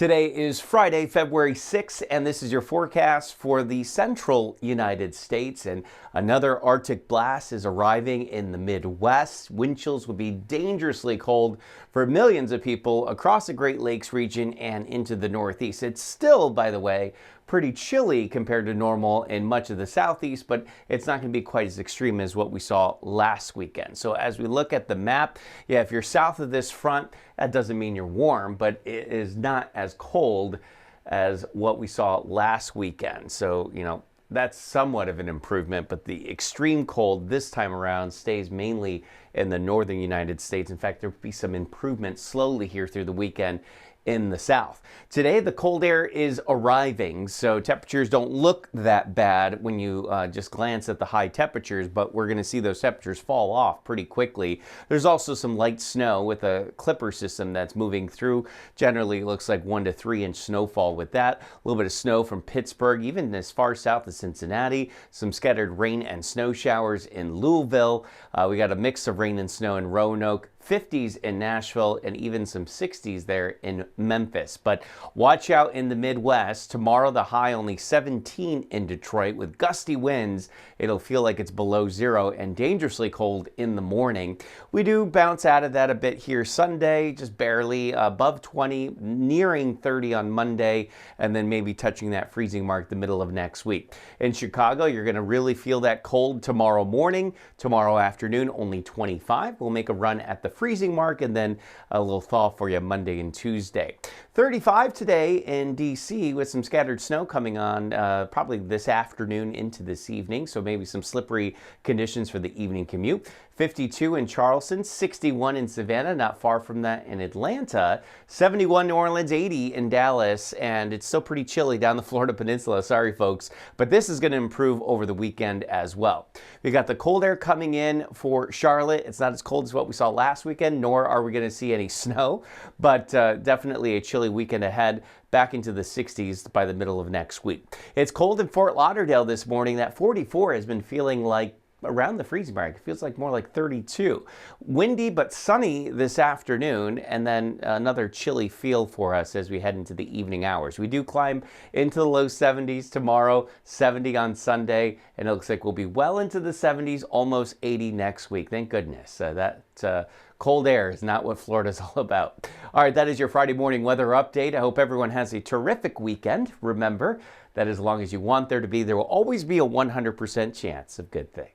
Today is Friday, February 6th, and this is your forecast for the central United States. And another Arctic blast is arriving in the Midwest. Wind chills will be dangerously cold for millions of people across the Great Lakes region and into the Northeast. It's still, by the way, pretty chilly compared to normal in much of the Southeast, but it's not going to be quite as extreme as what we saw last weekend. So as we look at the map, if you're south of this front, that doesn't mean you're warm, but it is not as cold as what we saw last weekend. So, that's somewhat of an improvement, but the extreme cold this time around stays mainly in the northern United States. In fact, there will be some improvement slowly here through the weekend in the south. Today, the cold air is arriving, so temperatures don't look that bad when you just glance at the high temperatures, but we're going to see those temperatures fall off pretty quickly. There's also some light snow with a clipper system that's moving through. Generally, it looks like 1 to 3 inch snowfall with that. A little bit of snow from Pittsburgh, even as far south as Cincinnati. Some scattered rain and snow showers in Louisville. We got a mix of rain and snow in Roanoke. 50s in Nashville, and even some 60s there in Memphis. But watch out in the Midwest. Tomorrow, the high only 17 in Detroit with gusty winds. It'll feel like it's below zero and dangerously cold in the morning. We do bounce out of that a bit here Sunday, just barely above 20, nearing 30 on Monday, and then maybe touching that freezing mark the middle of next week. In Chicago, you're going to really feel that cold tomorrow morning. Tomorrow afternoon, only 25. We'll make a run at the freezing mark, and then a little thaw for you Monday and Tuesday. 35 today in DC with some scattered snow coming on probably this afternoon into this evening, so maybe some slippery conditions for the evening commute. 52 in Charleston, 61 in Savannah, not far from that in Atlanta, 71 New Orleans, 80 in Dallas, and it's still pretty chilly down the Florida Peninsula, sorry folks, but this is going to improve over the weekend as well. We got the cold air coming in for Charlotte. It's not as cold as what we saw last weekend, nor are we going to see any snow, but definitely a chilly weekend ahead, back into the 60s by the middle of next week. It's cold in Fort Lauderdale this morning. That 44 has been feeling like around the freezing mark. It feels like more like 32. Windy but sunny this afternoon, and then another chilly feel for us as we head into the evening hours. We do climb into the low 70s tomorrow, 70 on Sunday, and it looks like we'll be well into the 70s, almost 80 next week. Thank goodness. Cold air is not what Florida's all about. All right, that is your Friday morning weather update. I hope everyone has a terrific weekend. Remember that as long as you want there to be, there will always be a 100% chance of good things.